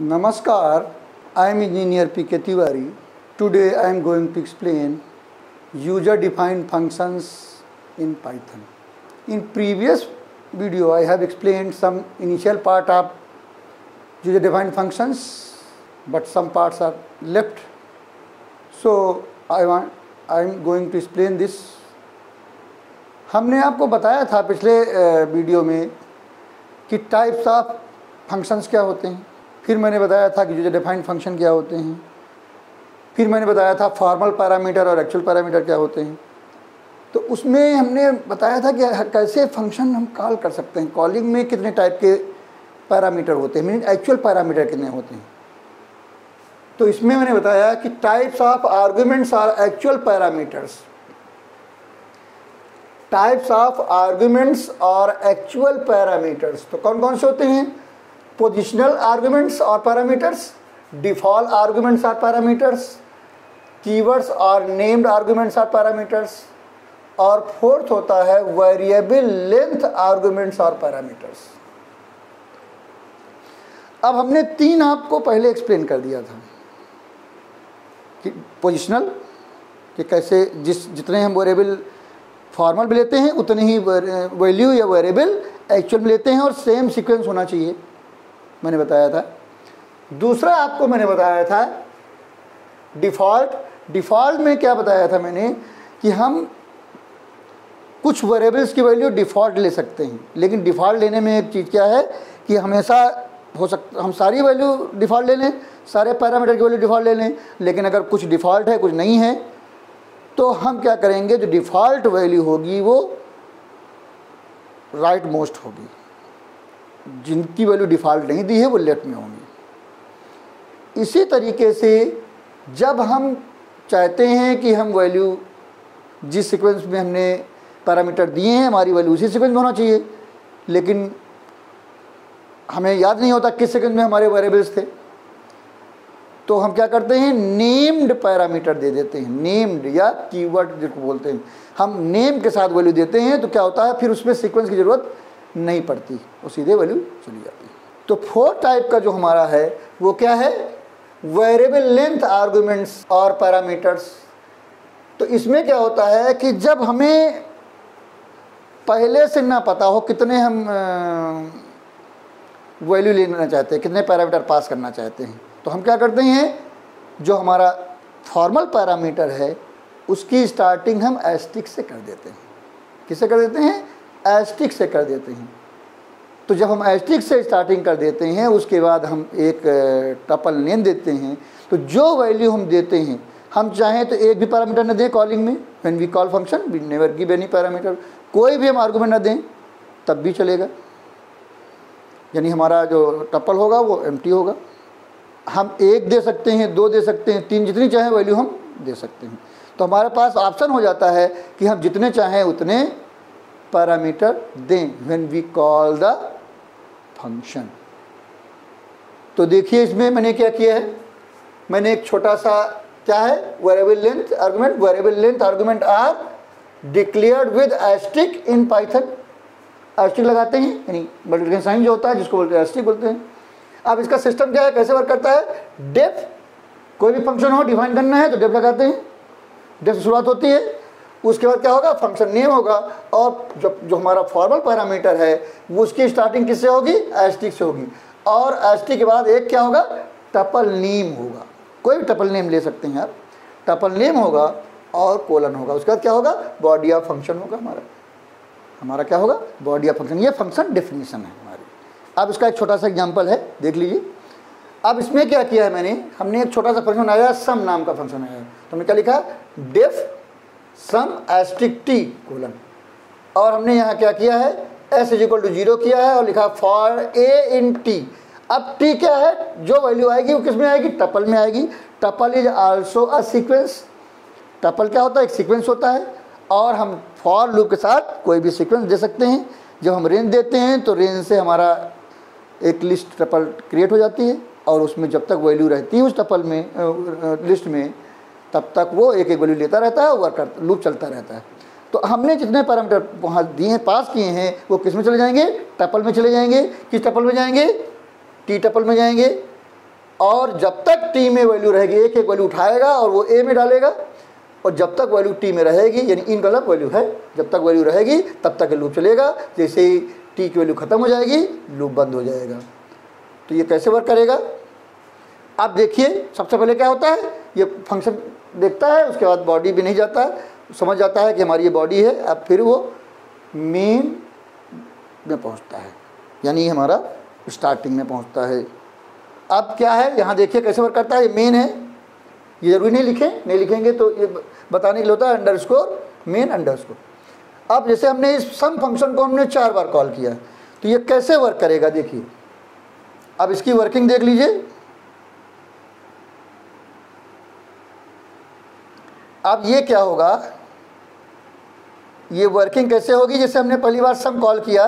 Namaskar, I am Engineer P.K. Tiwari. Today I am going to explain user-defined functions in Python. In previous video I have explained some initial part of user-defined functions, but some parts are left. So I am going to explain this. हमने आपको बताया था पिछले video में कि types of functions क्या होते हैं, फिर मैंने बताया था कि यूजर डिफाइंड फंक्शन क्या होते हैं, फिर मैंने बताया था फॉर्मल पैरामीटर और एक्चुअल पैरामीटर क्या होते हैं। तो उसमें हमने बताया था कि कैसे फंक्शन हम कॉल कर सकते हैं, कॉलिंग में कितने टाइप के पैरामीटर होते हैं, मीनिंग एक्चुअल पैरामीटर कितने होते हैं। तो इसमें मैंने बताया कि types of arguments are actual parameters. Types of arguments और एक्चुअल पैरामीटर्स तो कौन कौन से होते हैं? पोजिशनल आर्ग्यूमेंट्स और पैरामीटर्स, डिफॉल्ट आर्ग्यूमेंट्स और पैरामीटर्स, कीवर्ड्स और नेम्ड आर्ग्यूमेंट्स और पैरामीटर्स, और फोर्थ होता है वेरिएबल लेंथ आर्ग्यूमेंट्स और पैरामीटर्स। अब हमने तीन आपको पहले एक्सप्लेन कर दिया था कि पोजिशनल कि कैसे जितने हम वेरिएबल फॉर्मल भी लेते हैं उतने ही वैल्यू या वेरिएबल एक्चुअल में लेते हैं और सेम सीक्वेंस होना चाहिए, मैंने बताया था। दूसरा आपको मैंने बताया था डिफ़ॉल्ट। डिफ़ॉल्ट में क्या बताया था मैंने कि हम कुछ वेरिएबल्स की वैल्यू डिफ़ॉल्ट ले सकते हैं, लेकिन डिफ़ॉल्ट लेने में एक चीज़ क्या है कि हमेशा हो सकता हम सारी वैल्यू डिफ़ॉल्ट ले लें, सारे पैरामीटर की वैल्यू डिफ़ॉल्ट ले लें, लेकिन अगर कुछ डिफ़ॉल्ट है कुछ नहीं है तो हम क्या करेंगे, जो डिफ़ॉल्ट वैल्यू होगी वो राइट मोस्ट होगी, जिनकी वैल्यू डिफ़ॉल्ट नहीं दी है वो लेफ्ट में होंगी। इसी तरीके से जब हम चाहते हैं कि हम वैल्यू जिस सीक्वेंस में हमने पैरामीटर दिए हैं हमारी वैल्यू उसी सीक्वेंस में होना चाहिए, लेकिन हमें याद नहीं होता किस सीक्वेंस में हमारे वेरिएबल्स थे, तो हम क्या करते हैं, नेम्ड पैरामीटर दे देते हैं। नेम्ड या कीवर्ड जिसको बोलते हैं, हम नेम के साथ वैल्यू देते हैं तो क्या होता है फिर उसमें सीक्वेंस की ज़रूरत नहीं पड़ती, वो सीधे वैल्यू चली जाती है। तो फोर्थ टाइप का जो हमारा है वो क्या है, वेरिएबल लेंथ आर्ग्यूमेंट्स और पैरामीटर्स। तो इसमें क्या होता है कि जब हमें पहले से ना पता हो कितने हम वैल्यू लेना चाहते हैं, कितने पैरामीटर पास करना चाहते हैं, तो हम क्या करते हैं, जो हमारा फॉर्मल पैरामीटर है उसकी स्टार्टिंग हम एस्टिक से कर देते हैं। किससे कर देते हैं? एस्टिक से कर देते हैं। तो जब हम एस्टिक से स्टार्टिंग कर देते हैं उसके बाद हम एक टपल नेम देते हैं। तो जो वैल्यू हम देते हैं, हम चाहें तो एक भी पैरामीटर न दें कॉलिंग में, when we call function we never give any parameter, कोई भी हम आर्गूमेंट न दें तब भी चलेगा, यानी हमारा जो टपल होगा वो एम्प्टी होगा। हम एक दे सकते हैं, दो दे सकते हैं, तीन, जितनी चाहें वैल्यू हम दे सकते हैं। तो हमारे पास ऑप्शन हो जाता है कि हम जितने चाहें उतने पैरामीटर दें when we call the function. तो देखिए इसमें मैंने क्या किया है, मैंने एक छोटा सा क्या है, variable length argument. Variable length argument are declared with asterisk in Python. Asterisk लगाते हैं, यानी मल्टीप्लिकेशन साइन जो होता है जिसको बोलते हैं एस्टिक बोलते हैं। अब इसका सिस्टम क्या है, कैसे वर्क करता है, डेफ, कोई भी फंक्शन हो डिफाइन करना है तो डेफ लगाते हैं, डेफ से शुरुआत होती है। उसके बाद क्या होगा, फंक्शन नेम होगा, और जो हमारा फॉर्मल पैरामीटर है वो उसकी स्टार्टिंग किससे होगी, एस्टिक से होगी, और एस्टिक के बाद एक क्या होगा, टपल नेम होगा। कोई भी टपल नेम ले सकते हैं आप, टपल नेम होगा और कोलन होगा। उसके बाद क्या होगा, बॉडी ऑफ फंक्शन होगा, हमारा क्या होगा, बॉडी ऑफ फंक्शन। ये फंक्शन डेफिनेशन है हमारी। अब इसका एक छोटा सा एग्जांपल है, देख लीजिए। अब इसमें क्या किया है हमने एक छोटा सा फंक्शन बनाया, सम नाम का फंक्शन है। तो हमने क्या लिखा, डेफ सम एस्टिक टी कोलन, और हमने यहाँ क्या किया है, एस इज इक्वल टू 0 किया है और लिखा फॉर ए इन टी। अब टी क्या है, जो वैल्यू आएगी वो किस में आएगी, टपल में आएगी। Tuple is also a sequence. Tuple क्या होता है, एक सीक्वेंस होता है, और हम फॉर लूप के साथ कोई भी सीक्वेंस दे सकते हैं। जब हम रेंज देते हैं तो रेंज से हमारा एक लिस्ट टपल क्रिएट हो जाती है, और उसमें जब तक वैल्यू रहती है उस टपल में लिस्ट में तब तक वो एक एक वैल्यू लेता रहता है, वर्क लूप चलता रहता है। तो हमने जितने पैरामीटर वहाँ दिए हैं, पास किए हैं, वो किस में चले जाएंगे, टपल में चले जाएंगे। किस टपल में जाएंगे, टी टपल में जाएंगे, और जब तक टी में वैल्यू रहेगी, एक एक वैल्यू उठाएगा और वो ए में डालेगा, और जब तक वैल्यू टी में रहेगी, यानी इनकलप वैल्यू है, जब तक वैल्यू रहेगी तब तक लूप चलेगा। जैसे ही टी की वैल्यू खत्म हो जाएगी लूप बंद हो जाएगा। तो ये कैसे वर्क करेगा आप देखिए। सबसे पहले क्या होता है, ये फंक्शन देखता है, उसके बाद बॉडी भी नहीं जाता है, समझ जाता है कि हमारी ये बॉडी है। अब फिर वो मेन में पहुंचता है, यानी हमारा स्टार्टिंग में पहुंचता है। अब क्या है, यहाँ देखिए कैसे वर्क करता है। ये मेन है, ये जरूरी नहीं लिखें, नहीं लिखेंगे तो ये बताने के लिए होता है अंडरस्कोर मेन अंडरस्कोर। अब जैसे हमने इस सम फंक्शन को हमने 4 बार कॉल किया, तो ये कैसे वर्क करेगा देखिए। अब इसकी वर्किंग देख लीजिए। अब ये क्या होगा, ये वर्किंग कैसे होगी। जैसे हमने पहली बार सम कॉल किया,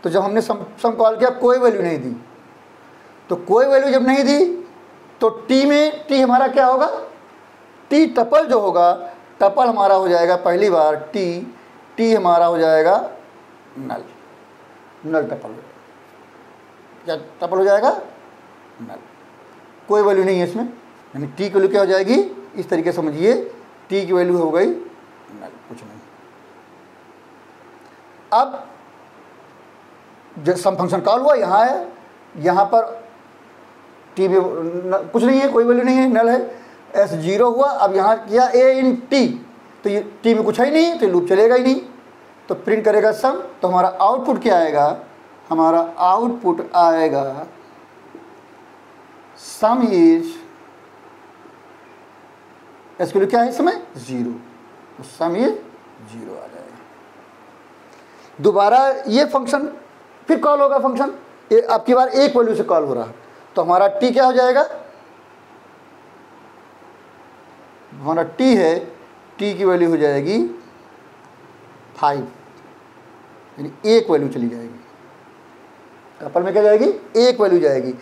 तो जब हमने सम कॉल किया कोई वैल्यू नहीं दी, तो कोई वैल्यू जब नहीं दी तो टी में टी हमारा क्या होगा, टी टपल जो होगा, टपल हमारा हो जाएगा पहली बार टी हमारा हो जाएगा नल टपल। क्या टपल हो जाएगा, नल। कोई वैल्यू नहीं है इसमें, यानी टी की वैल्यू क्या हो जाएगी, इस तरीके से समझिए, टी की वैल्यू हो गई नल, कुछ नहीं। अब जब सम फंक्शन कॉल हुआ, यहाँ है, यहाँ पर टी में कुछ नहीं है, कोई वैल्यू नहीं है, नल है, एस 0 हुआ। अब यहाँ किया ए इन टी, तो ये टी में कुछ है ही नहीं, तो लूप चलेगा ही नहीं, तो प्रिंट करेगा सम। तो हमारा आउटपुट क्या आएगा, हमारा आउटपुट आएगा सम इज, एस के लिए क्या है इस समय 0, तो सम इज 0 आ जाएगा। दोबारा ये फंक्शन फिर कॉल होगा, फंक्शन ये आपकी बार एक वैल्यू से कॉल हो रहा है, तो हमारा टी क्या हो जाएगा, हमारा टी है, टी की वैल्यू हो जाएगी 5, यानी एक वैल्यू चली जाएगी, टपल में क्या जाएगी, एक वैल्यू जाएगी।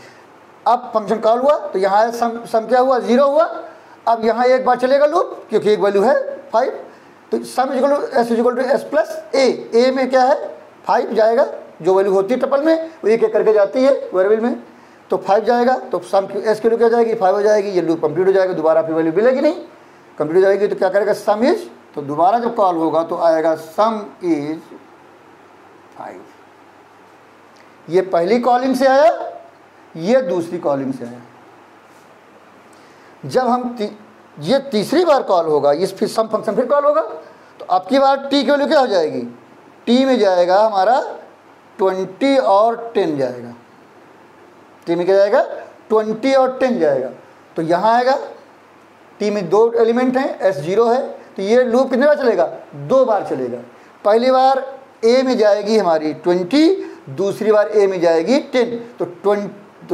अब फंक्शन कॉल हुआ, तो यहाँ है सम क्या हुआ, 0 हुआ। अब यहाँ एक बार चलेगा लूप, क्योंकि एक वैल्यू है 5, तो sum equal to S plus A में क्या है 5 जाएगा, जो वैल्यू होती है टपल में वो एक एक करके जाती है वेरिएबल में, तो 5 जाएगा, तो सम एस की वैल्यू क्या जाएगी 5 हो जाएगी, ये लूप कंप्लीट हो जाएगा, दोबारा फिर वैल्यू मिलेगी नहीं, कंप्लीट हो जाएगी। तो क्या करेगा, सम इज, तो दोबारा जब कॉल होगा तो आएगा सम इज 5। ये पहली कॉलिंग से आया, ये दूसरी कॉलिंग से आया। जब हम ये तीसरी बार कॉल होगा, इस फिर सम फंक्शन फिर कॉल होगा, तो आपकी बार टी की वैल्यू क्या हो जाएगी, टी में जाएगा हमारा 20 और 10 जाएगा, टी में क्या जाएगा 20 और 10 जाएगा। तो यहाँ आएगा, टी में 2 एलिमेंट हैं, एस 0 है, तो ये लूप कितने बार चलेगा, 2 बार चलेगा। पहली बार ए में जाएगी हमारी 20, दूसरी बार ए में जाएगी 10, तो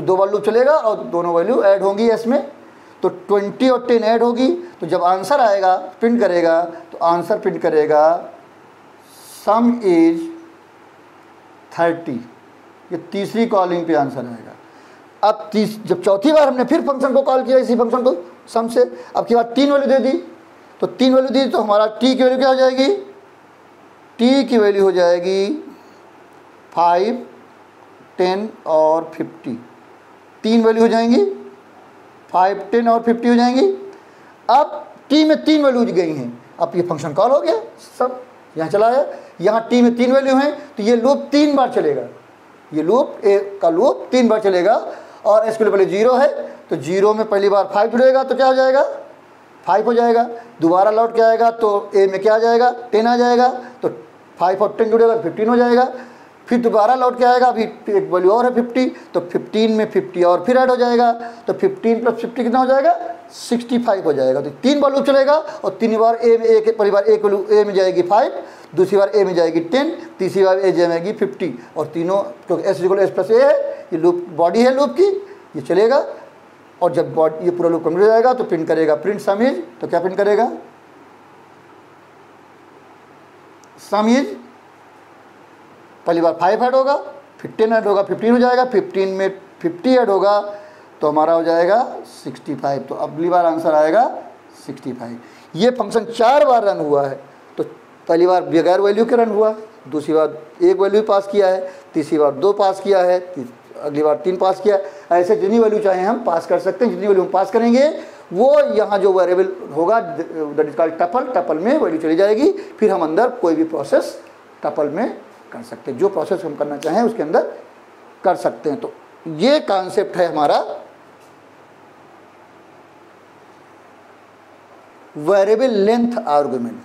2 बार लूप चलेगा और दोनों वैल्यू ऐड होंगी एस में, तो 20 और 10 ऐड होगी। तो जब आंसर आएगा प्रिंट करेगा, तो आंसर प्रिंट करेगा सम इज 30, ये तीसरी कॉलिंग पे आंसर आएगा। अब जब चौथी बार हमने फिर फंक्शन को कॉल किया, इसी फंक्शन को सम से, अब की बार 3 वैल्यू दे दी, तो 3 वैल्यू दी, तो हमारा टी की वैल्यू क्या हो जाएगी, टी की वैल्यू हो जाएगी 5, 10 और 50, 3 वैल्यू हो जाएंगी, 5, 10 और 50 हो जाएंगी। अब टी में 3 वैल्यूज गई हैं, अब ये फंक्शन कॉल हो गया, सब यहाँ चला आया, यहाँ टी में 3 वैल्यू हैं, तो ये लूप 3 बार चलेगा, ये लूप ए का लूप 3 बार चलेगा। और एस के लिए पहले 0 है, तो 0 में पहली बार 5 जुड़ेगा, तो क्या हो जाएगा 5 हो जाएगा। दोबारा लौट के आएगा तो ए में क्या आ जाएगा 10 आ जाएगा, तो 5 और 10 जुड़ेगा 15 हो जाएगा। फिर दोबारा लौट के आएगा, अभी एक वैल्यू और है 50, तो 15 में 50 और फिर ऐड हो जाएगा, तो 15 + 50 कितना हो जाएगा 65 हो जाएगा। तो 3 बार लूप चलेगा, और 3 बार ए में पहली बार एक वैल्यू ए में जाएगी 5, दूसरी बार ए में जाएगी 10, तीसरी बार ए जाएगी 50, और तीनों क्योंकि एस इक्वल एस प्लस ए है, ये लूप बॉडी है लूप की, ये चलेगा। और जब ये पूरा लूप कंप्लीट हो जाएगा तो प्रिंट करेगा प्रिंट सम इज, तो क्या प्रिंट करेगा सम इज, पहली बार 5 ऐड होगा, फिर 10 ऐड होगा 15 हो जाएगा, 15 में 50 ऐड होगा, तो हमारा हो जाएगा 65। तो अगली बार आंसर आएगा 65। ये फंक्शन 4 बार रन हुआ है, तो पहली बार बगैर वैल्यू के रन हुआ, दूसरी बार एक वैल्यू पास किया है, तीसरी बार 2 पास किया है, अगली बार 3 पास किया है। ऐसे जितनी वैल्यू चाहे हम पास कर सकते हैं। जितनी वैल्यू हम पास करेंगे वो यहाँ जो वेरिएबल होगा that is called tuple, tuple में वैल्यू चली जाएगी। फिर हम अंदर कोई भी प्रोसेस टपल में कर सकते हैं, जो प्रोसेस हम करना चाहें उसके अंदर कर सकते हैं। तो ये कॉन्सेप्ट है हमारा वेरिएबल लेंथ आर्गुमेंट,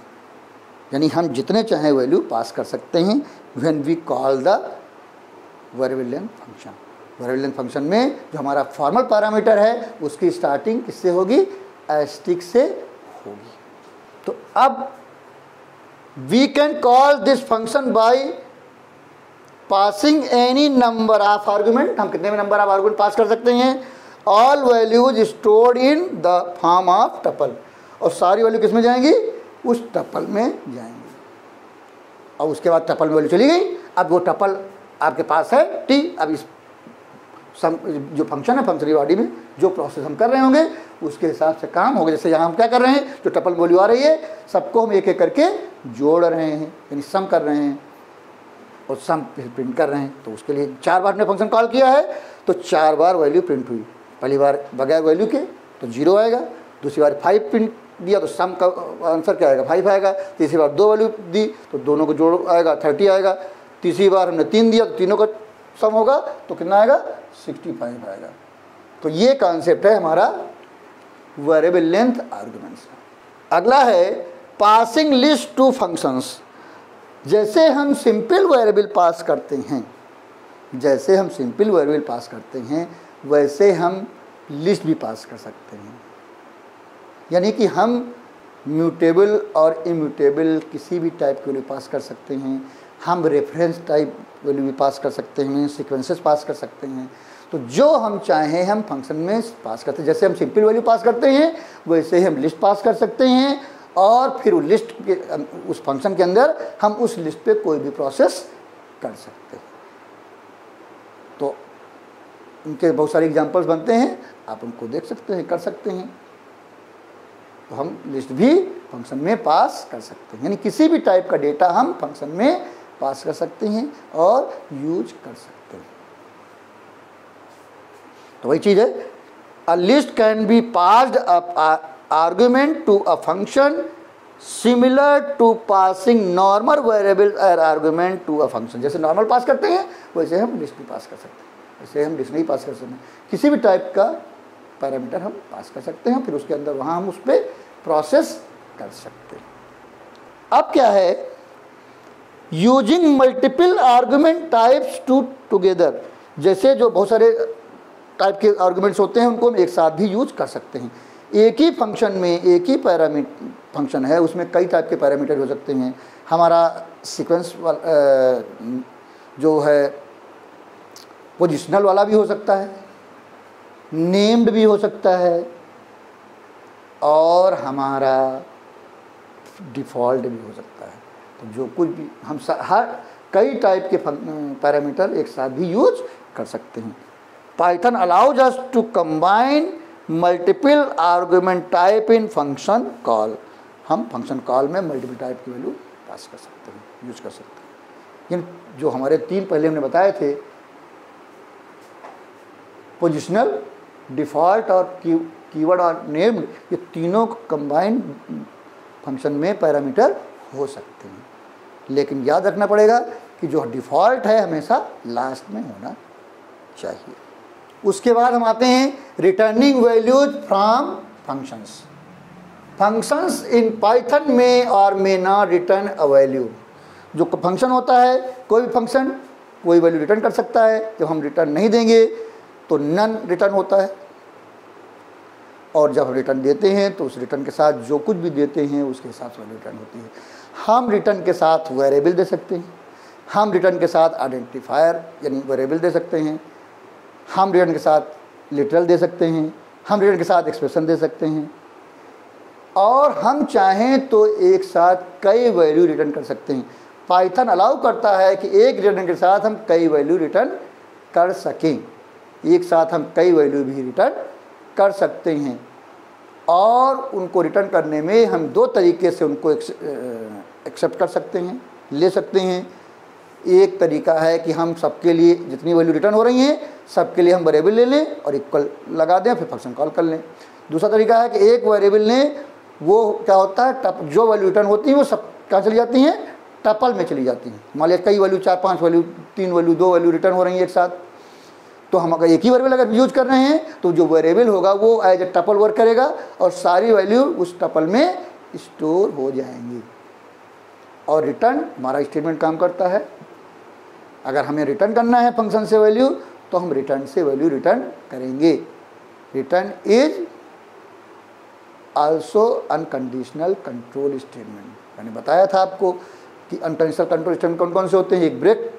यानी हम जितने चाहें वैल्यू पास कर सकते हैं when we call the variable length function. Variable length function में जो हमारा फॉर्मल पैरामीटर है उसकी स्टार्टिंग किससे होगी? एस्टिक से होगी। तो अब we can call this function by passing any number of argument. हम कितने भी नंबर ऑफ आर्गुमेंट पास कर सकते हैं। All values stored in the form of tuple, और सारी वैल्यू किस में जाएंगी? उस टपल में जाएंगी। और उसके बाद टपल में वैल्यू चली गई। अब वो टपल आपके पास है टी। अब इस जो फंक्शन है फंक्शन की बॉडी में जो प्रोसेस हम कर रहे होंगे उसके हिसाब से काम होगा। जैसे यहाँ हम क्या कर रहे हैं, जो टपल वैल्यू आ रही है सबको हम एक एक करके जोड़ रहे हैं, यानी सम कर रहे हैं और सम प्रिंट कर रहे हैं। तो उसके लिए 4 बार हमने फंक्शन कॉल किया है, तो 4 बार वैल्यू प्रिंट हुई। पहली बार बगैर वैल्यू के तो 0 आएगा, दूसरी बार 5 प्रिंट दिया तो सम का आंसर क्या आएगा? 5 आएगा। तीसरी बार 2 वैल्यू दी तो दोनों को जोड़ आएगा 30 आएगा। तीसरी बार हमने 3 दिया तो तीनों का सम होगा तो कितना आएगा? 65 आएगा। तो ये कॉन्सेप्ट है हमारा वेरिएबल लेंथ आर्गुमेंट्स। अगला है पासिंग लिस्ट टू फंक्शंस। जैसे हम सिंपल वेरिएबल पास करते हैं, जैसे हम सिंपल वेरिएबल पास करते हैं वैसे हम लिस्ट भी पास कर सकते हैं। यानी कि हम म्यूटेबल और इम्यूटेबल किसी भी टाइप की वैल्यू पास कर सकते हैं। हम रेफरेंस टाइप वैल्यू भी पास कर सकते हैं, सीक्वेंसेस पास कर सकते हैं। तो जो हम चाहें हम फंक्शन में पास करते हैं। जैसे हम सिंपल वैल्यू पास करते हैं वैसे ही हम लिस्ट पास कर सकते हैं, और फिर उस लिस्ट के उस फंक्शन के अंदर हम उस लिस्ट पे कोई भी प्रोसेस कर सकते हैं। तो इनके बहुत सारे एग्जांपल्स बनते हैं, आप उनको देख सकते हैं, कर सकते हैं। तो हम लिस्ट भी फंक्शन में पास कर सकते हैं, यानी किसी भी टाइप का डेटा हम फंक्शन में पास कर सकते हैं और यूज कर सकते हैं। तो वही चीज़ है, a list can be passed argument to a function similar to passing normal variable argument to a function. जैसे नॉर्मल पास करते हैं वैसे हम लिस्ट भी पास कर सकते हैं, वैसे हम लिस्ट नहीं पास कर सकते हैं। किसी भी टाइप का पैरामीटर हम पास कर सकते हैं, फिर उसके अंदर वहाँ हम उस पर प्रोसेस कर सकते हैं। अब क्या है, using multiple argument types to together. जैसे जो बहुत सारे टाइप के आर्गुमेंट्स होते हैं उनको हम एक साथ भी यूज कर सकते हैं। एक ही फंक्शन में एक ही पैरामीटर फंक्शन है, उसमें कई टाइप के पैरामीटर हो सकते हैं। हमारा सीक्वेंस जो है पोजिशनल वाला भी हो सकता है, नेम्ड भी हो सकता है, और हमारा डिफ़ॉल्ट भी हो सकता है। तो जो कुछ भी हम हर कई टाइप के पैरामीटर एक साथ भी यूज कर सकते हैं। Python allows us to combine multiple argument type in function call. हम फंक्शन कॉल में मल्टीपल टाइप की वैल्यू पास कर सकते हैं, यूज कर सकते हैं। इन जो हमारे 3 पहले हमने बताए थे, पोजिशनल, डिफ़ॉल्ट और कीवर्ड और नेम्ड, ये तीनों कंबाइंड फंक्शन में पैरामीटर हो सकते हैं। लेकिन याद रखना पड़ेगा कि जो डिफ़ॉल्ट है हमेशा लास्ट में होना चाहिए। उसके बाद हम आते हैं returning values from functions. Functions in Python में और may not return a value. जो फंक्शन होता है, कोई भी फंक्शन कोई वैल्यू रिटर्न कर सकता है। जब हम रिटर्न नहीं देंगे तो नन रिटर्न होता है, और जब हम रिटर्न देते हैं तो उस रिटर्न के साथ जो कुछ भी देते हैं उसके हिसाब से रिटर्न होती है। हम रिटर्न के साथ वेरिएबल दे सकते हैं, हम रिटर्न के साथ आइडेंटिफायर यानी वेरिएबल दे सकते हैं, हम रिटर्न के साथ लिटरल दे सकते हैं, हम रिटर्न के साथ एक्सप्रेशन दे सकते हैं, और हम चाहें तो एक साथ कई वैल्यू रिटर्न कर सकते हैं। पाइथन अलाउ करता है कि एक रिटर्न के साथ हम कई वैल्यू रिटर्न कर सकें, एक साथ हम कई वैल्यू भी रिटर्न कर सकते हैं। और उनको रिटर्न करने में हम 2 तरीके से उनको एक्सेप्ट कर सकते हैं, ले सकते हैं। एक तरीका है कि हम सबके लिए जितनी वैल्यू रिटर्न हो रही हैं सबके लिए हम वेरिएबल ले लें और इक्वल लगा दें, फिर फंक्शन कॉल कर लें। दूसरा तरीका है कि एक वेरिएबल लें, वो क्या होता है जो वैल्यू रिटर्न होती है वो सब क्या चली जाती हैं, टपल में चली जाती हैं। मान लिया कई value 4 5 value 3 value 2 value return हो रही हैं एक साथ, तो हम अगर एक ही वेरिएबल अगर यूज कर रहे हैं तो जो वेरिएबल होगा वो एज ए टपल वर्क करेगा और सारी वैल्यू उस टपल में स्टोर हो जाएंगी और रिटर्न हमारा स्टेटमेंट काम करता है। अगर हमें रिटर्न करना है फंक्शन से वैल्यू तो हम रिटर्न से वैल्यू रिटर्न करेंगे। Return is also unconditional control statement. मैंने बताया था आपको कि अनकंडीशनल कंट्रोल स्टेटमेंट कौन कौन से होते हैं। एक ब्रेक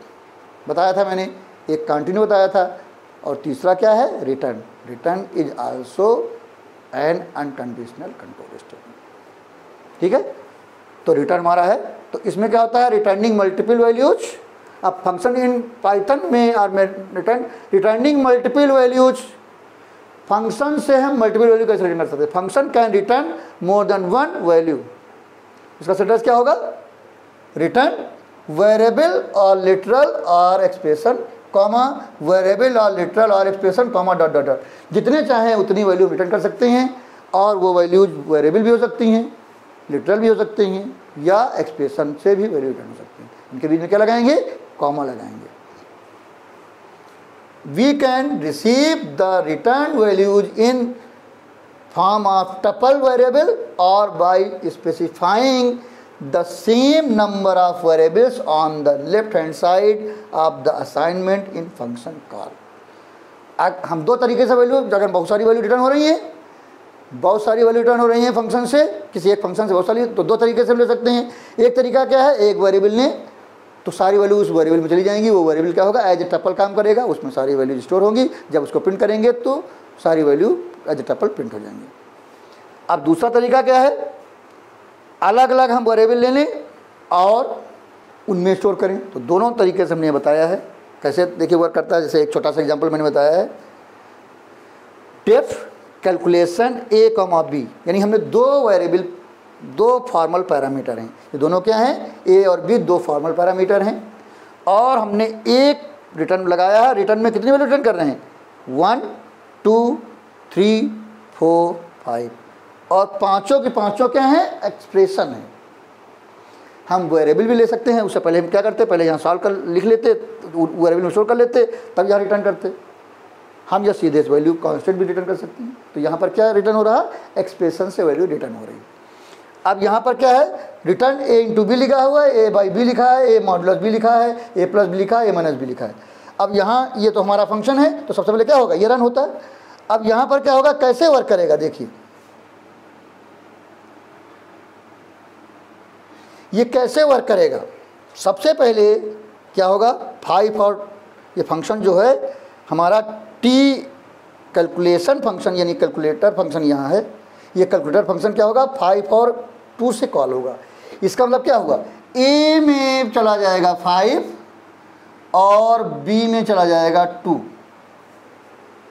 बताया था मैंने, एक कंटिन्यू बताया था और तीसरा क्या है, return. Return is also an unconditional control statement. ठीक है, तो रिटर्न हमारा है। तो इसमें क्या होता है, रिटर्निंग मल्टीपल वैल्यूज। अब फंक्शन इन पाइथन में और रिटर्निंग मल्टीपल वैल्यूज, फंक्शन से हम मल्टीपल वैल्यू कैसे रिटर्न कर सकते हैं। Function can return more than one value. इसका सिंटैक्स क्या होगा, रिटर्न वेरिएबल और लिटरल और एक्सप्रेशन कॉमा वेरिएबल और लिटरल और expression comma dot dot dot. जितने चाहें उतनी वैल्यू रिटर्न कर सकते हैं और वो वैल्यूज वेरिएबल भी हो सकती हैं, लिटरल भी हो सकते हैं या एक्सप्रेशन से भी वैल्यू रिटर्न हो सकती हैं। इनके बीच में क्या लगाएंगे, कॉमा लगाएंगे। We can receive the return values in form of tuple variable और by specifying the same number of variables on the left hand side of the assignment in function call। हम दो तरीके से वैल्यू, अगर बहुत सारी value return हो रही हैं, बहुत सारी वैल्यू रिटर्न हो रही हैं फंक्शन से, किसी एक फंक्शन से बहुत सारी, तो दो तरीके से हम ले सकते हैं। एक तरीका क्या है, एक वेरिएबल ने तो सारी वैल्यू उस वेरिएबल में चली जाएंगी, वो वेरिएबल क्या होगा, एज ए टपल काम करेगा, उसमें सारी वैल्यू स्टोर होंगी। जब उसको प्रिंट करेंगे तो सारी value as a tuple print हो जाएंगी। अब दूसरा तरीका क्या है, अलग अलग हम वेरिएबल ले लें और उनमें स्टोर करें। तो दोनों तरीके से हमने बताया है कैसे देखिए वर्क करता है। जैसे एक छोटा सा एग्जांपल मैंने बताया है, टेफ कैलकुलेशन ए कॉमा बी, यानी हमने दो वेरिएबल, दो फॉर्मल पैरामीटर हैं। ये दोनों क्या हैं, ए और बी, दो फॉर्मल पैरामीटर हैं और हमने एक रिटर्न लगाया है। रिटर्न में कितनी वैल्यू रिटर्न कर रहे हैं, 1 2 3 4 5 और पांचों के पांचों क्या हैं, एक्सप्रेशन है। हम वेरिएबल भी ले सकते हैं, उससे पहले हम क्या करते, पहले यहाँ सॉल्व कर लिख लेते, वेरिएबल में स्टोर कर लेते, तब यहाँ रिटर्न करते। हम या सीधे वैल्यू कांस्टेंट भी रिटर्न कर सकते हैं। तो यहाँ पर क्या रिटर्न हो रहा है, एक्सप्रेशन से वैल्यू रिटर्न हो रही है। अब यहाँ पर क्या है, रिटर्न ए इंटू बी लिखा हुआ है, ए बाई बी लिखा है, ए मॉडुलस बी लिखा है, ए प्लस बी लिखा है, ए माइनस बी लिखा है। अब यहाँ ये तो हमारा फंक्शन है, तो सबसे पहले क्या होगा, ये रन होता है। अब यहाँ पर क्या होगा, कैसे वर्क करेगा, देखिए ये कैसे वर्क करेगा। सबसे पहले क्या होगा, 5 और ये फंक्शन जो है हमारा टी कैलकुलेशन फंक्शन यानी कैलकुलेटर फंक्शन यहाँ है। ये कैलकुलेटर फंक्शन क्या होगा, 5 और 2 से कॉल होगा। इसका मतलब क्या होगा, ए में चला जाएगा 5 और बी में चला जाएगा 2।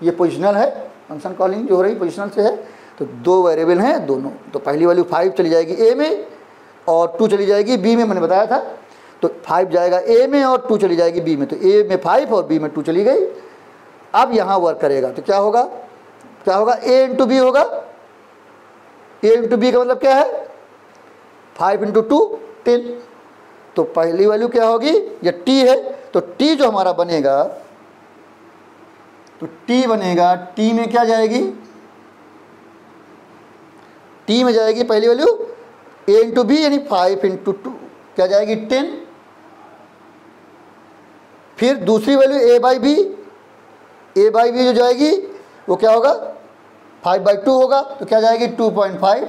ये पोजिशनल है, फंक्शन कॉलिंग जो हो रही पोजिशनल से है। तो दो वेरिएबल हैं दोनों, तो पहली वैल्यू 5 चली जाएगी ए में और 2 चली जाएगी बी में, मैंने बताया था। तो 5 जाएगा ए में और 2 चली जाएगी बी में, तो ए में 5 और बी में 2 चली गई। अब यहाँ वर्क करेगा तो क्या होगा, क्या होगा, ए इंटू बी होगा। ए इंटू बी का मतलब क्या है, 5 इंटू 2 10। तो पहली वैल्यू क्या होगी, ये टी है, तो टी जो हमारा बनेगा, तो टी बनेगा, टी में क्या जाएगी, टी में जाएगी पहली वैल्यू ए इंटू बी यानी 5 इंटू 2 क्या जाएगी 10। फिर दूसरी value a by b, a by b जो जाएगी वो क्या होगा, 5/2 होगा, तो क्या जाएगी 2.5।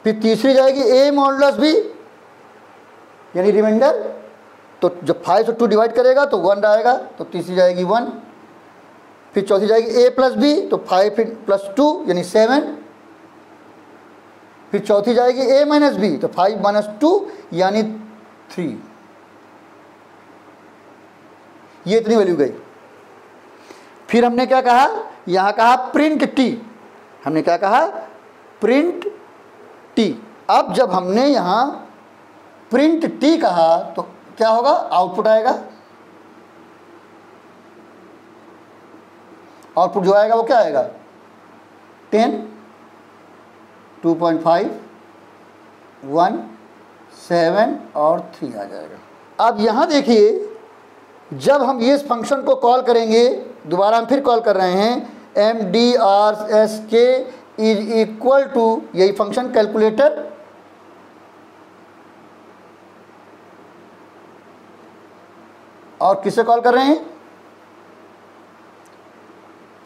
फिर तीसरी जाएगी ए मॉडुलस बी यानी रिमाइंडर, तो जब 5 से 2 डिवाइड करेगा तो 1 आएगा, तो तीसरी जाएगी 1। फिर चौथी जाएगी ए प्लस बी, तो 5 प्लस 2 यानी 7। फिर चौथी जाएगी ए माइनस बी, तो 5 माइनस 2 यानी 3। ये इतनी वैल्यू गई। फिर हमने क्या कहा, यहाँ कहा प्रिंट टी, हमने क्या कहा, प्रिंट टी। अब जब हमने यहाँ प्रिंट टी कहा तो क्या होगा, आउटपुट आएगा। आउटपुट जो आएगा वो क्या आएगा, 10, 2.5, 1, 7 और 3 आ जाएगा। अब यहाँ देखिए, जब हम ये फंक्शन को कॉल करेंगे, दोबारा हम फिर कॉल कर रहे हैं, MDRSK इज इक्वल टू, यही फंक्शन कैलकुलेटर और किससे कॉल कर रहे हैं,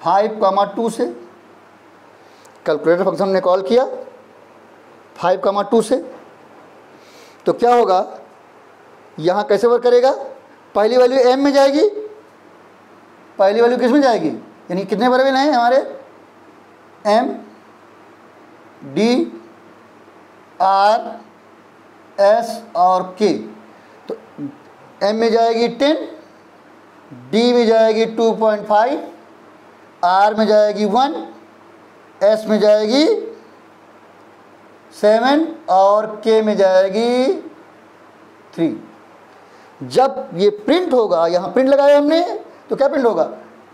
5,2 से। कैलकुलेटर फंक्शन हमने कॉल किया 5,2 से, तो क्या होगा, यहाँ कैसे वर्क करेगा, पहली वैल्यू m में जाएगी, पहली वैल्यू किस में जाएगी, यानी कितने वेरिएबल हैं हमारे, m, d, r, s और k। तो m में जाएगी 10, d में जाएगी 2.5, r में जाएगी 1, s में जाएगी 7 और k में जाएगी 3। जब ये प्रिंट होगा, यहाँ प्रिंट लगाया हमने, तो क्या प्रिंट होगा,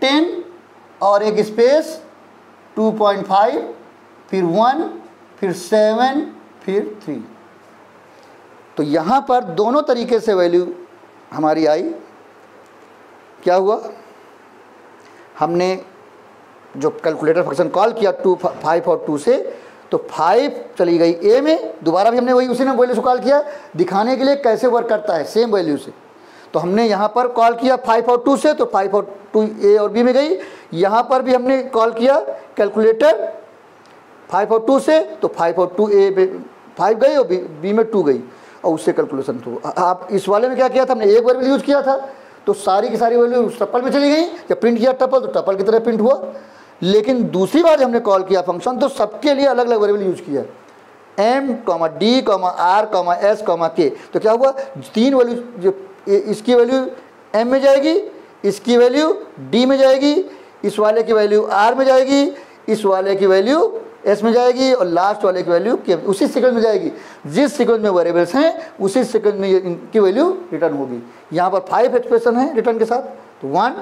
10 और एक स्पेस 2.5, फिर 1, फिर 7, फिर 3। तो यहाँ पर दोनों तरीके से वैल्यू हमारी आई। क्या हुआ, हमने जो कैलकुलेटर फंक्शन कॉल किया 5 और 2 से, तो 5 चली गई ए में, दोबारा भी हमने वही उसी ने वैल्यू से कॉल किया, दिखाने के लिए कैसे वर्क करता है सेम वैल्यू से। तो हमने यहाँ पर कॉल किया 5 और 2 से, तो 5 और 2 ए और बी में गई। यहाँ पर भी हमने कॉल किया कैलकुलेटर 5 और 2 से, तो 5 और 2 ए पे 5 गई और बी में 2 गई, और उससे कैलकुलेशन तो आप इस वाले में क्या किया था, हमने एक वेरिएबल यूज़ किया था, तो सारी की सारी वैल्यू टपल में चली गई। जब प्रिंट किया टपल, तो टपल की तरह प्रिंट हुआ। लेकिन दूसरी बार जब हमने कॉल किया फंक्शन, तो सबके लिए अलग अलग वेरिएबल यूज़ किया, m, d, r, s, k। तो क्या हुआ, 3 वैल्यू, जो इसकी वैल्यू m में जाएगी, इसकी वैल्यू d में जाएगी, इस वाले की वैल्यू r में जाएगी, इस वाले की वैल्यू s में जाएगी, और लास्ट वाले की वैल्यू k उसी सीक्वेंस में जाएगी। जिस सीक्वेंस में वेरिएबल्स हैं उसी सीक्वेंस में इनकी वैल्यू रिटर्न होगी। यहाँ पर 5 एक्सप्रेशन है रिटर्न के साथ, तो 1,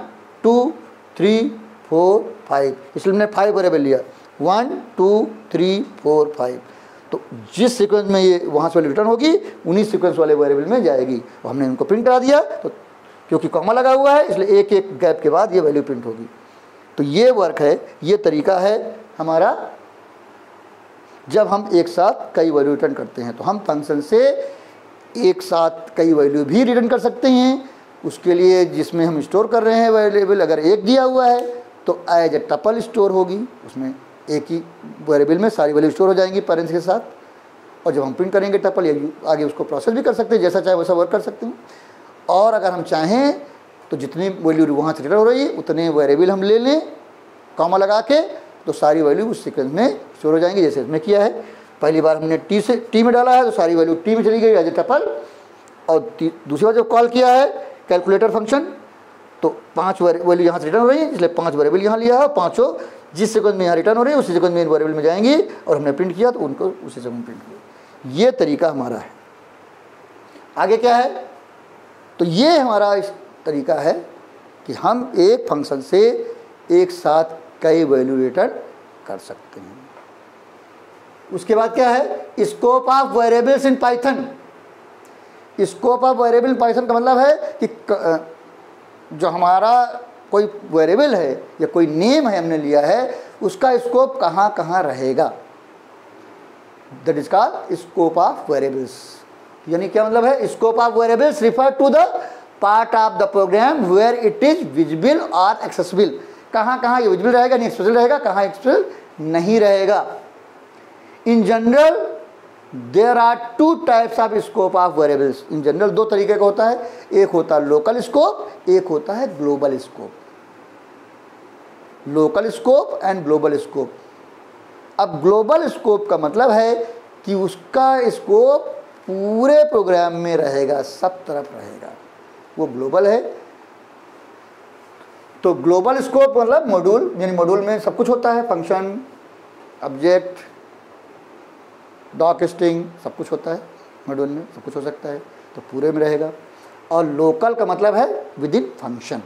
2, 3, 4, 5, इसलिए हमने 5 वेरिएबल लिया, 1, 2, 3, 4, 5। तो जिस सीक्वेंस में ये वहाँ से रिटर्न होगी, उन्हीं सीक्वेंस वाले वेरिएबल में जाएगी। और हमने इनको प्रिंट करा दिया, तो क्योंकि कॉमा लगा हुआ है, इसलिए एक एक गैप के बाद ये वैल्यू प्रिंट होगी। तो ये वर्क है, ये तरीका है हमारा जब हम एक साथ कई वैल्यू रिटर्न करते हैं। तो हम फंक्शन से एक साथ कई वैल्यू भी रिटर्न कर सकते हैं। उसके लिए जिसमें हम स्टोर कर रहे हैं वेरिएबल, अगर एक दिया हुआ है तो एज ए टपल स्टोर होगी, उसमें एक ही वेरिएबल में सारी वैल्यू स्टोर हो जाएंगी पेरेंट्स के साथ। और जब हम प्रिंट करेंगे टपल, या आगे उसको प्रोसेस भी कर सकते हैं, जैसा चाहे वैसा वर्क कर सकते हैं। और अगर हम चाहें तो जितनी वैल्यू वहाँ से रिटर्न हो रही है उतने वेरिएबल हम ले लें कॉमा लगा के, तो सारी वैल्यू उस सीक्वेंस में स्टोर हो जाएंगी, जैसे इसमें किया है। पहली बार हमने टी में डाला है, तो सारी वैल्यू टी में चली गई एज ए टपल। और दूसरी बार जब कॉल किया है कैलकुलेटर फंक्शन, तो 5 वैल्यू यहाँ से रिटर्न हो रही है, इसलिए 5 वेरिएबल यहाँ लिया है, पाँचों जिस सेकंड में यहाँ रिटर्न हो रही है उसी सेकंड में इन वेरिएबल में जाएंगी, और हमने प्रिंट किया तो उनको उसी सेकंड में प्रिंट किया। ये तरीका हमारा है। आगे क्या है, तो ये हमारा इस तरीका है कि हम एक फंक्शन से एक साथ कई वैल्यू रिटर्न कर सकते हैं। उसके बाद क्या है, scope of variables in Python. Scope of variable in Python का मतलब है कि जो हमारा कोई वेरिएबल है या कोई नेम है हमने लिया है, उसका स्कोप कहाँ कहाँ रहेगा। That is called scope of variables. यानी क्या मतलब है, scope of variables refer to the part of the program where it is visible और एक्सेसिबल। कहाँ कहाँ ये विजिबल रहेगा, नहीं एक्सेसिबल रहेगा, कहाँ एक्सेसिबल नहीं रहेगा। In general there are 2 types of scope of variables. In general 2 तरीके का होता है, एक होता है लोकल स्कोप, एक होता है global scope. Local scope and global scope. अब ग्लोबल स्कोप का मतलब है कि उसका स्कोप पूरे प्रोग्राम में रहेगा, सब तरफ रहेगा, वो ग्लोबल है। तो ग्लोबल स्कोप मतलब मॉड्यूल, यानी मॉड्यूल में सब कुछ होता है, फंक्शन, ऑब्जेक्ट, डॉक स्ट्रिंग, सब कुछ होता है। मॉड्यूल में सब कुछ हो सकता है, तो पूरे में रहेगा। और लोकल का मतलब है विद इन फंक्शन,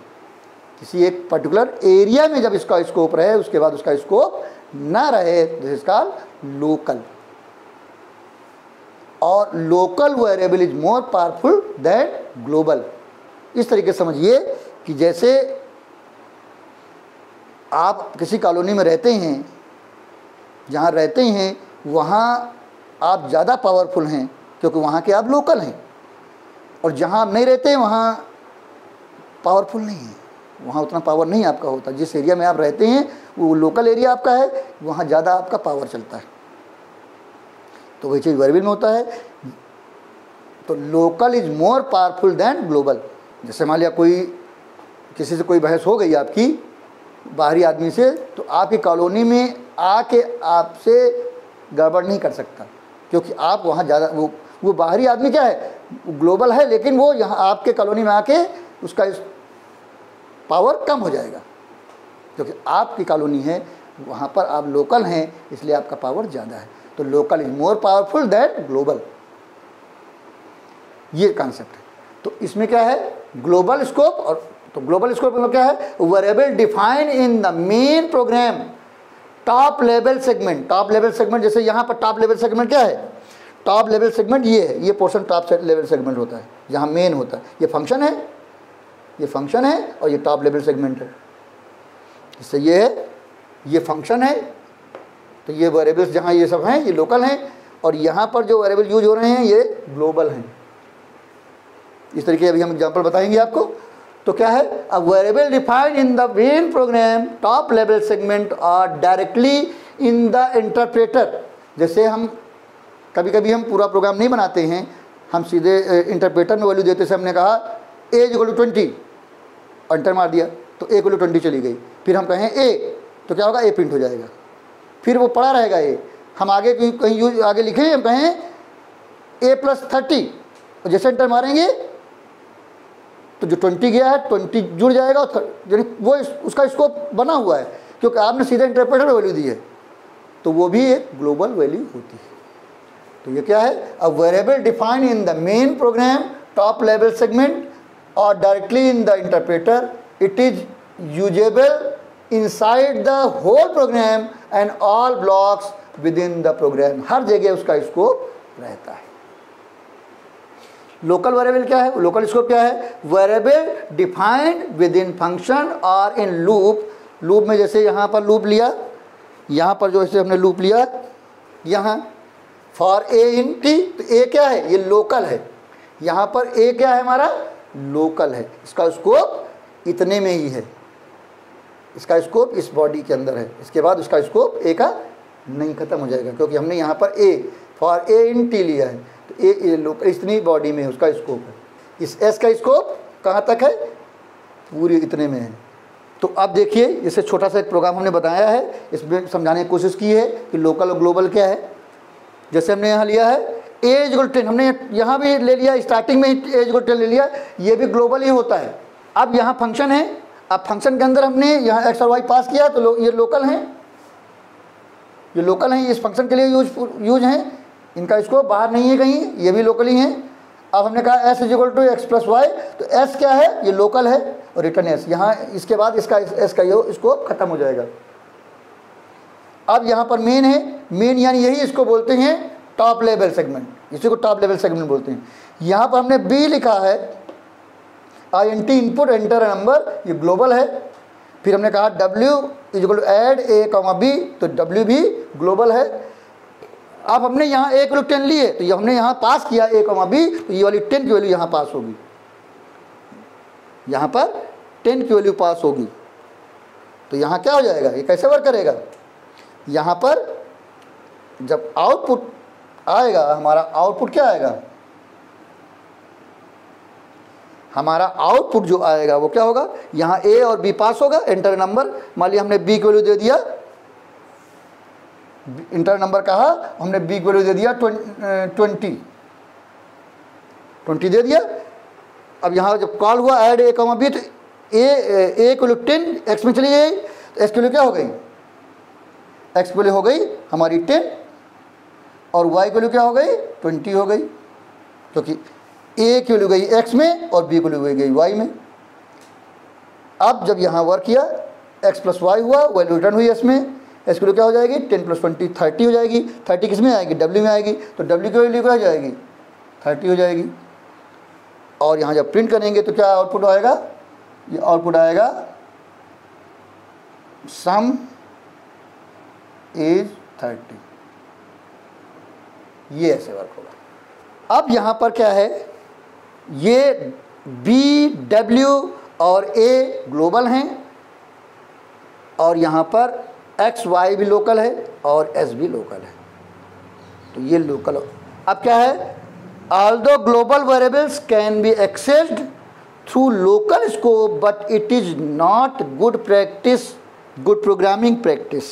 किसी एक पर्टिकुलर एरिया में जब इसका स्कोप रहे, उसके बाद उसका स्कोप ना रहे, दिस इज कॉल्ड लोकल। और local variable is more powerful then global. इस तरीके से समझिए कि जैसे आप किसी कॉलोनी में रहते हैं, जहाँ रहते हैं वहाँ आप ज़्यादा पावरफुल हैं क्योंकि वहाँ के आप लोकल हैं, और जहाँ आप नहीं रहते वहाँ पावरफुल नहीं है, वहाँ उतना पावर नहीं आपका होता। जिस एरिया में आप रहते हैं वो लोकल एरिया आपका है, वहाँ ज़्यादा आपका पावर चलता है। तो वही चीज़ वेरिएबल में होता है। तो local is more powerful then global. जैसे मान लिया कोई किसी से कोई बहस हो गई आपकी बाहरी आदमी से, तो आपकी कॉलोनी में आके आपसे गड़बड़ नहीं कर सकता, क्योंकि आप वहाँ ज़्यादा वो बाहरी आदमी क्या है, ग्लोबल है, लेकिन वो यहाँ आपके कॉलोनी में आके उसका पावर कम हो जाएगा, क्योंकि आपकी कॉलोनी है, वहाँ पर आप लोकल हैं, इसलिए आपका पावर ज़्यादा है। तो local is more powerful then global, ये कॉन्सेप्ट है। तो इसमें क्या है, ग्लोबल स्कोप। और तो ग्लोबल स्कोप में क्या है, variable define in the main program top level segment. Top level segment, जैसे यहाँ पर टॉप लेवल सेगमेंट क्या है, टॉप लेवल सेगमेंट ये है, ये पोर्शन टॉप लेवल सेगमेंट होता है, जहाँ मेन होता है। ये फंक्शन है, ये फंक्शन है, और ये टॉप लेवल सेगमेंट है। इससे ये है, ये फंक्शन है, तो ये वेरिएबल्स जहाँ ये सब हैं ये लोकल हैं, और यहाँ पर जो वेरिएबल यूज हो रहे हैं ये ग्लोबल हैं। इस तरीके अभी हम एग्जांपल बताएंगे आपको। तो क्या है, a variable defined in the main program top level segment और डायरेक्टली इन द इंटरप्रेटर। जैसे हम कभी कभी हम पूरा प्रोग्राम नहीं बनाते हैं, हम सीधे इंटरप्रेटर में वैल्यू देते से हमने कहा ए इक्वल टू 20, एंटर मार दिया तो ए इक्वल टू 20 चली गई। फिर हम कहें ए, तो क्या होगा, ए प्रिंट हो जाएगा, फिर वो पड़ा रहेगा ए। हम आगे कहीं यूज आगे लिखें, हम कहें ए प्लस 30, और जैसे एंटर मारेंगे तो जो 20 गया है 20 जुड़ जाएगा, यानी वो उसका स्कोप बना हुआ है, क्योंकि आपने सीधे इंटरप्रेटर में वैल्यू दी है, तो वो भी एक ग्लोबल वैल्यू होती है। तो ये क्या है, a variable defined in the main program top level segment और directly in the interpreter, it is usable inside the whole program and all blocks within the program. हर जगह उसका स्कोप रहता है। लोकल वेरिएबल क्या है, local scope क्या है, variable defined with in function और इन लूप। लूप में जैसे यहाँ पर लूप लिया, यहाँ पर जो ऐसे हमने लूप लिया, यहाँ फॉर ए इन टी, तो ए क्या है, ये लोकल है। यहाँ पर ए क्या है, हमारा लोकल है, इसका स्कोप इतने में ही है, इसका स्कोप इस बॉडी के अंदर है, इसके बाद उसका स्कोप ए का नहीं खत्म हो जाएगा, क्योंकि हमने यहाँ पर A for a in T लिया है, तो ए लोकल इतनी बॉडी में उसका स्कोप है। इस एस का स्कोप कहाँ तक है, पूरी इतने में है। तो अब देखिए, इससे छोटा सा एक प्रोग्राम हमने बताया है, इसमें समझाने की कोशिश की है कि लोकल और ग्लोबल क्या है। जैसे हमने यहाँ लिया है ए इक्वल 10, हमने यहाँ भी ले लिया, स्टार्टिंग में ए इक्वल 10 ले लिया, ये भी ग्लोबल ही होता है। अब यहाँ फंक्शन है, अब फंक्शन के अंदर हमने यहाँ एक्स और वाई पास किया, तो ये लोकल हैं, ये लोकल हैं, इस फंक्शन के लिए यूज हैं, इनका स्कोप बाहर नहीं है कहीं, ये भी लोकल ही हैं। अब हमने कहा S equal to X plus Y, तो एस क्या है, ये लोकल है, और रिटर्न एस, यहाँ इसके बाद इसका एस का ये स्कोप खत्म हो जाएगा। अब यहाँ पर मेन है, मेन यानी यही इसको बोलते हैं टॉप लेवल सेगमेंट, इसी को टॉप लेवल सेगमेंट बोलते हैं। यहाँ पर हमने बी लिखा है, INT input enter a number, ये ग्लोबल है। फिर हमने कहा W equal to add A comma B, तो W भी ग्लोबल है। अब हमने यहाँ ए इक्वल टू 10 लिए, तो ये हमने यहाँ पास किया ए कॉमा बी, तो ये वाली 10 की वैल्यू यहाँ पास होगी, यहाँ पर 10 की वैल्यू पास होगी। तो यहाँ क्या हो जाएगा, ये कैसे वर्क करेगा, यहाँ पर जब आउटपुट आएगा, हमारा आउटपुट क्या आएगा, हमारा आउटपुट जो आएगा वो क्या होगा, यहाँ ए और बी पास होगा, एंटर नंबर। मान लिया हमने बी की वैल्यू दे दिया, इंटर नंबर कहा, हमने बी की वैल्यू दे दिया 20 दे दिया। अब यहाँ जब कॉल हुआ ऐड ए कॉमा बी, तो ए की वैल्यू 10 एक्स में चली गई, तो एक्स की वैल्यू क्या हो गई, एक्स की वैल्यू हो गई हमारी 10, और वाई की वैल्यू क्या हो गई, 20 हो गई। क्योंकि ए की वैल्यू गई x में और b की वैल्यू गई y में। अब जब यहाँ वर्क किया x प्लस वाई हुआ, वैल्यू रिटर्न हुई s में, s की वैल्यू क्या हो जाएगी 10 प्लस 20 30 हो जाएगी। 30 किस में आएगी, w में आएगी, तो w की वैल्यू क्या हो जाएगी 30 हो जाएगी। और यहाँ जब प्रिंट करेंगे तो क्या आउटपुट आएगा, ये आउटपुट आएगा सम इज 30। ये ऐसे वर्क होगा। अब यहाँ पर क्या है, ये बी डब्ल्यू और ए ग्लोबल हैं और यहाँ पर एक्स वाई भी लोकल है और एस भी लोकल है, तो ये लोकल। अब क्या है, although global variables can be accessed through local scope but it is not good practice, good programming practice।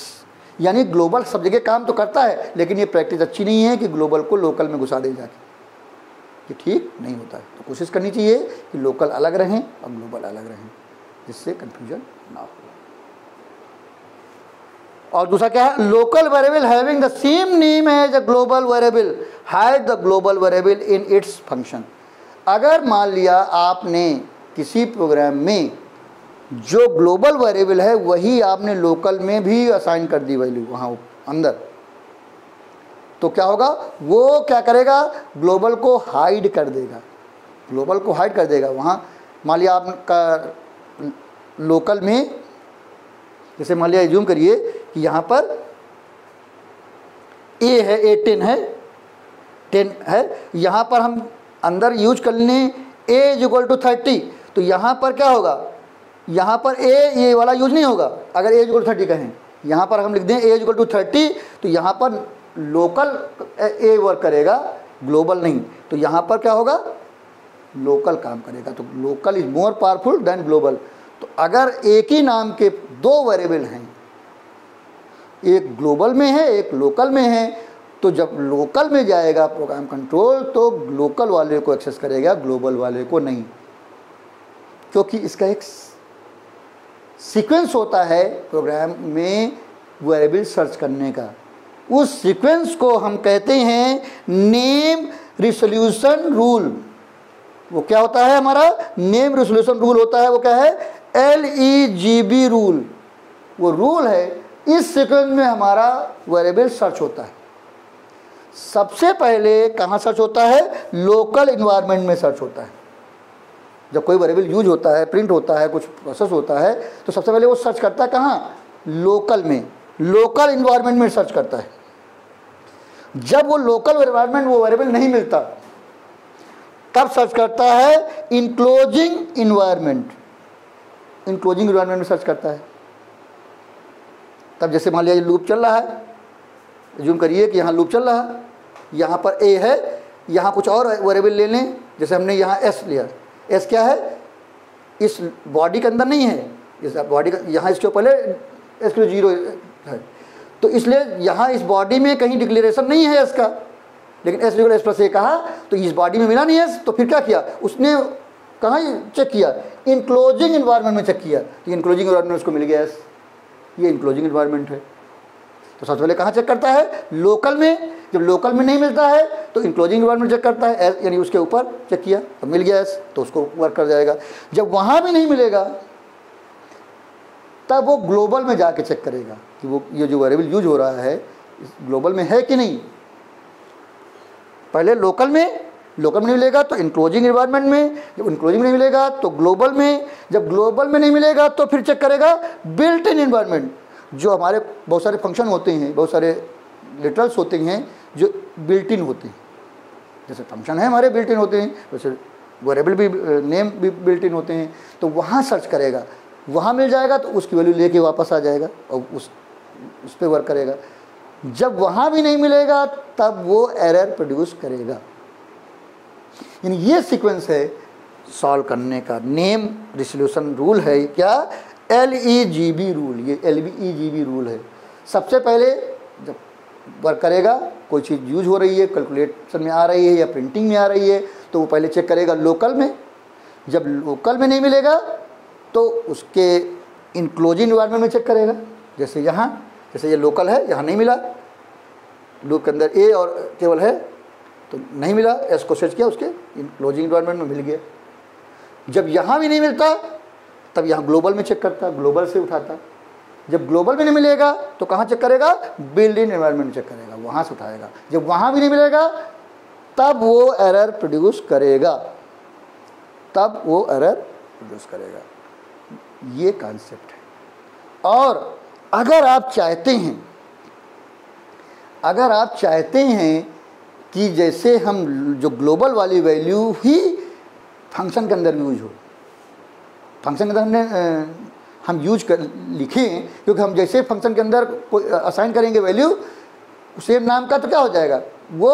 यानी ग्लोबल सब जगह काम तो करता है लेकिन ये प्रैक्टिस अच्छी नहीं है कि ग्लोबल को लोकल में घुसा दे जाके, ये ठीक नहीं होता है। तो कोशिश करनी चाहिए कि लोकल अलग रहें और ग्लोबल अलग रहें, जिससे कन्फ्यूजन ना हो। और दूसरा क्या है, local variable having the same name as a global variable hide the global variable in its function. अगर मान लिया आपने किसी प्रोग्राम में जो ग्लोबल वेरिएबल है वही आपने लोकल में भी असाइन कर दी वैल्यू वहाँ अंदर, तो क्या होगा, वो क्या करेगा, ग्लोबल को हाइड कर देगा, ग्लोबल को हाइड कर देगा। वहाँ मान लिया आपका लोकल में, जैसे मान लिया एज्यूम करिए कि यहाँ पर ए है, ए 10 है, यहाँ पर हम अंदर यूज कर लें ए इज इक्वल टू 30, तो यहाँ पर क्या होगा, यहाँ पर ए ये वाला यूज नहीं होगा। अगर ए इज इक्वल टू 30 कहें, यहाँ पर हम लिख दें ए इज इक्वल टू 30, तो यहाँ पर लोकल ए वर्क करेगा, ग्लोबल नहीं। तो यहाँ पर क्या होगा, लोकल काम करेगा। तो local is more powerful than global. तो अगर एक ही नाम के दो वेरिएबल हैं, एक ग्लोबल में है एक लोकल में है, तो जब लोकल में जाएगा प्रोग्राम कंट्रोल तो लोकल वाले को एक्सेस करेगा, ग्लोबल वाले को नहीं, क्योंकि इसका एक सीक्वेंस होता है प्रोग्राम में वेरिएबल सर्च करने का। उस सीक्वेंस को हम कहते हैं नेम रिसोल्यूशन रूल। वो क्या होता है, हमारा नेम रिसोल्यूशन रूल होता है। वो क्या है, LEGB रूल। वो रूल है, इस सीक्वेंस में हमारा वेरिएबल सर्च होता है। सबसे पहले कहाँ सर्च होता है, लोकल इन्वायरमेंट में सर्च होता है। जब कोई वेरिएबल यूज होता है, प्रिंट होता है, कुछ प्रोसेस होता है, तो सबसे पहले वो सर्च करता है कहाँ, लोकल में, लोकल इन्वायरमेंट में सर्च करता है। जब वो लोकल इन्वायरमेंट वो वेरिएबल नहीं मिलता, तब सर्च करता है इनक्लोजिंग इन्वायरमेंट। इनक्लोजिंग इन्वायरमेंट में सर्च करता है। तब जैसे मान लिया लूप चल रहा है, जूम करिए कि यहाँ लूप चल रहा है, यहाँ पर ए है, यहाँ कुछ और वेरिएबल ले लें, जैसे हमने यहाँ एस लिया। एस क्या है, इस बॉडी के अंदर नहीं है, इस बॉडी का यहाँ इसके ऊपर एस के 0 है, तो इसलिए यहाँ इस बॉडी में कहीं डिक्लेरेशन नहीं है एस का, लेकिन एस इक्वल एस प्लस ए कहा तो इस बॉडी में मिला नहीं एस, तो फिर क्या किया उसने, कहाँ चेक किया, इनक्लोजिंग इन्वायरमेंट में चेक किया, तो इनक्लोजिंग इन्वायरमेंट में उसको मिल गया एस, ये इनक्लोजिंग इन्वायरमेंट है। तो सबसे पहले कहाँ चेक करता है, लोकल में। जब लोकल में नहीं मिलता है तो इनक्लोजिंग इन्वायरमेंट चेक करता है, यानी उसके ऊपर चेक किया तो मिल गया एस, तो उसको वर्क कर जाएगा। जब वहाँ भी नहीं मिलेगा तब वो ग्लोबल में जाके चेक करेगा कि वो ये जो वेरिएबल यूज हो रहा है ग्लोबल में है कि नहीं। पहले लोकल में नहीं मिलेगा तो इनक्लोजिंग इन्वायरमेंट में, जब इनक्लोजिंग नहीं मिलेगा तो ग्लोबल में, जब ग्लोबल में नहीं मिलेगा तो फिर चेक करेगा बिल्ट इन इन्वायरमेंट। जो हमारे बहुत सारे फंक्शन होते हैं, बहुत सारे लिटरल्स होते हैं जो बिल्ट इन होते हैं, जैसे फंक्शन है हमारे बिल्ट इन होते हैं, वैसे वेरिएबल भी, नेम भी बिल्ट इन होते हैं। तो वहाँ सर्च करेगा, वहाँ मिल जाएगा तो उसकी वैल्यू लेके वापस आ जाएगा और उस पर वर्क करेगा। जब वहाँ भी नहीं मिलेगा तब वो एरर प्रोड्यूस करेगा। यानी ये सीक्वेंस है सॉल्व करने का। नेम रिसोल्यूशन रूल है क्या, LEGB रूल, ये LEGB रूल है। सबसे पहले जब वर्क करेगा, कोई चीज़ यूज हो रही है, कैलकुलेशन में आ रही है या प्रिंटिंग में आ रही है, तो वो पहले चेक करेगा लोकल में। जब लोकल में नहीं मिलेगा तो उसके इनक्लोजिंग इन्वायरमेंट में चेक करेगा। जैसे यहाँ, जैसे ये लोकल है, यहाँ नहीं मिला, लूप के अंदर ए और केवल है, तो नहीं मिला, एस को सर्च किया, उसके क्लोजिंग इन्वायरमेंट में मिल गया। जब यहाँ भी नहीं मिलता तब यहाँ ग्लोबल में चेक करता, ग्लोबल से उठाता। जब ग्लोबल में नहीं मिलेगा तो कहाँ चेक करेगा, बिल्ड इन एनवायरनमेंट में चेक करेगा, वहाँ से उठाएगा। जब वहाँ भी नहीं मिलेगा तब वो एरर प्रोड्यूस करेगा, तब वो एरर प्रोड्यूस करेगा। ये कॉन्सेप्ट है। और अगर आप चाहते हैं कि जैसे हम जो ग्लोबल वाली वैल्यू ही फंक्शन के अंदर यूज हो, फंक्शन के अंदर हम यूज कर लिखें, क्योंकि हम जैसे फंक्शन के अंदर कोई असाइन करेंगे वैल्यू सेम नाम का, तो क्या हो जाएगा, वो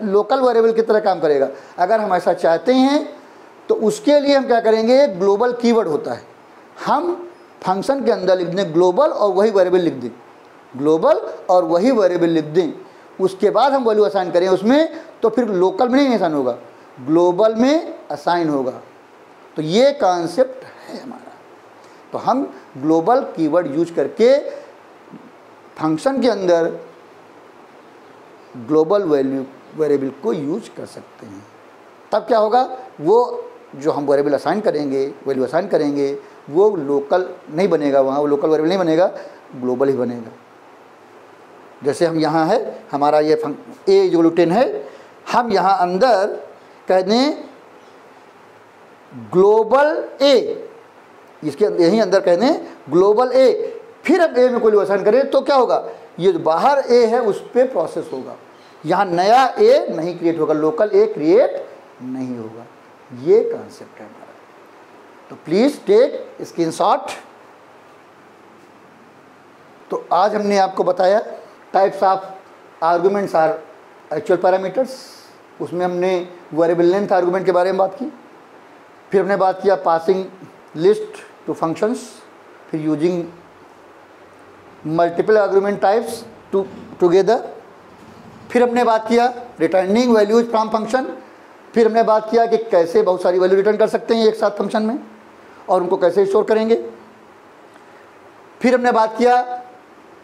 लोकल वेरिएबल की तरह काम करेगा। अगर हम ऐसा चाहते हैं तो उसके लिए हम क्या करेंगे, ग्लोबल कीवर्ड होता है, हम फंक्शन के अंदर लिख दें ग्लोबल और वही वेरिएबल लिख दें, ग्लोबल और वही वेरिएबल लिख दें। उसके बाद हम वैल्यू असाइन करें उसमें, तो फिर लोकल में नहीं असाइन होगा, ग्लोबल में असाइन होगा। तो ये कॉन्सेप्ट है हमारा। तो हम ग्लोबल कीवर्ड यूज करके फंक्शन के अंदर ग्लोबल वेरिएबल को यूज कर सकते हैं। तब क्या होगा, वो जो हम वेरिएबल असाइन करेंगे, वैल्यू असाइन करेंगे, वो लोकल नहीं बनेगा, वहाँ वो लोकल वेरिएबल नहीं बनेगा, ग्लोबल ही बनेगा। जैसे हम यहाँ है, हमारा ये a जो 10 है, हम यहाँ अंदर कह दें ग्लोबल a, इसके यहीं अंदर कह दें ग्लोबल a, फिर अब a में कोई असाइन करें तो क्या होगा, ये जो बाहर a है उस पर प्रोसेस होगा, यहाँ नया a नहीं क्रिएट होगा, लोकल a क्रिएट नहीं होगा। ये कॉन्सेप्ट है हमारा। तो प्लीज़ टेक स्क्रीनशॉट। तो आज हमने आपको बताया types of arguments are actual parameters, उसमें हमने वेरिएबल लेंथ आर्गुमेंट के बारे में बात की, फिर हमने बात किया पासिंग लिस्ट टू फंक्शंस, फिर using multiple argument types together, फिर हमने बात किया रिटर्निंग वैल्यूज फ्रॉम फंक्शन, फिर हमने बात किया कि कैसे बहुत सारी वैल्यू रिटर्न कर सकते हैं एक साथ फंक्शन में और उनको कैसे स्टोर करेंगे। फिर हमने बात किया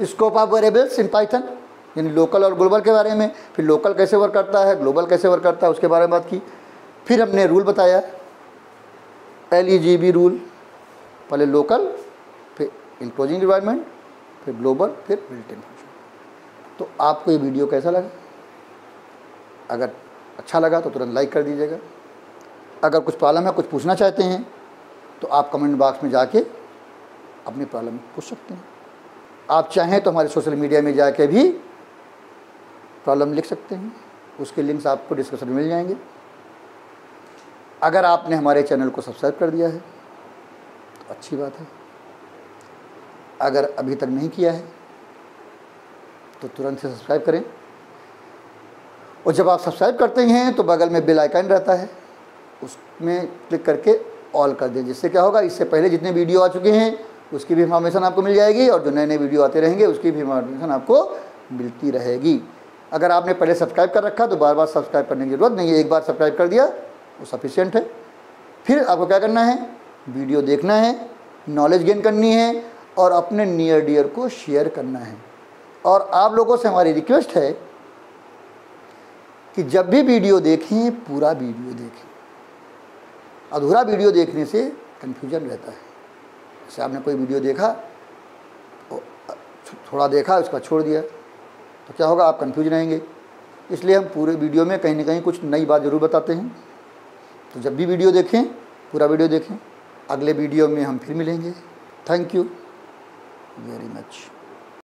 scope of variables in Python, यानी लोकल और ग्लोबल के बारे में, फिर लोकल कैसे वर्क करता है, ग्लोबल कैसे वर्क करता है, उसके बारे में बात की। फिर हमने रूल बताया, LEGB रूल, पहले लोकल, फिर इंक्लोजिंग एनवायरनमेंट, फिर ग्लोबल, फिर बिल्ट इन फंक्शन। तो आपको ये वीडियो कैसा लगा? अगर अच्छा लगा तो तुरंत लाइक कर दीजिएगा। अगर कुछ प्रॉब्लम है, कुछ पूछना चाहते हैं, तो आप कमेंट बॉक्स में जाके अपनी प्रॉब्लम पूछ सकते हैं। आप चाहें तो हमारे सोशल मीडिया में जाके भी प्रॉब्लम लिख सकते हैं, उसके लिंक्स आपको डिस्क्रिप्शन में मिल जाएंगे। अगर आपने हमारे चैनल को सब्सक्राइब कर दिया है तो अच्छी बात है, अगर अभी तक नहीं किया है तो तुरंत से सब्सक्राइब करें। और जब आप सब्सक्राइब करते हैं तो बगल में बेल आइकन रहता है, उसमें क्लिक करके ऑल कर दें, जिससे क्या होगा, इससे पहले जितने वीडियो आ चुके हैं उसकी भी इंफॉर्मेशन आपको मिल जाएगी और जो नए नए वीडियो आते रहेंगे उसकी भी इंफॉर्मेशन आपको मिलती रहेगी। अगर आपने पहले सब्सक्राइब कर रखा तो बार बार सब्सक्राइब करने की ज़रूरत नहीं है, एक बार सब्सक्राइब कर दिया वो सफिशिएंट है। फिर आपको क्या करना है, वीडियो देखना है, नॉलेज गेन करनी है और अपने नियर डियर को शेयर करना है। और आप लोगों से हमारी रिक्वेस्ट है कि जब भी वीडियो देखें पूरा वीडियो देखें, अधूरा वीडियो देखने से कन्फ्यूजन रहता है। जैसे आपने कोई वीडियो देखा, थोड़ा देखा उसका छोड़ दिया, तो क्या होगा, आप कन्फ्यूज रहेंगे। इसलिए हम पूरे वीडियो में कहीं ना कहीं कुछ नई बात ज़रूर बताते हैं। तो जब भी वीडियो देखें पूरा वीडियो देखें। अगले वीडियो में हम फिर मिलेंगे। Thank you very much.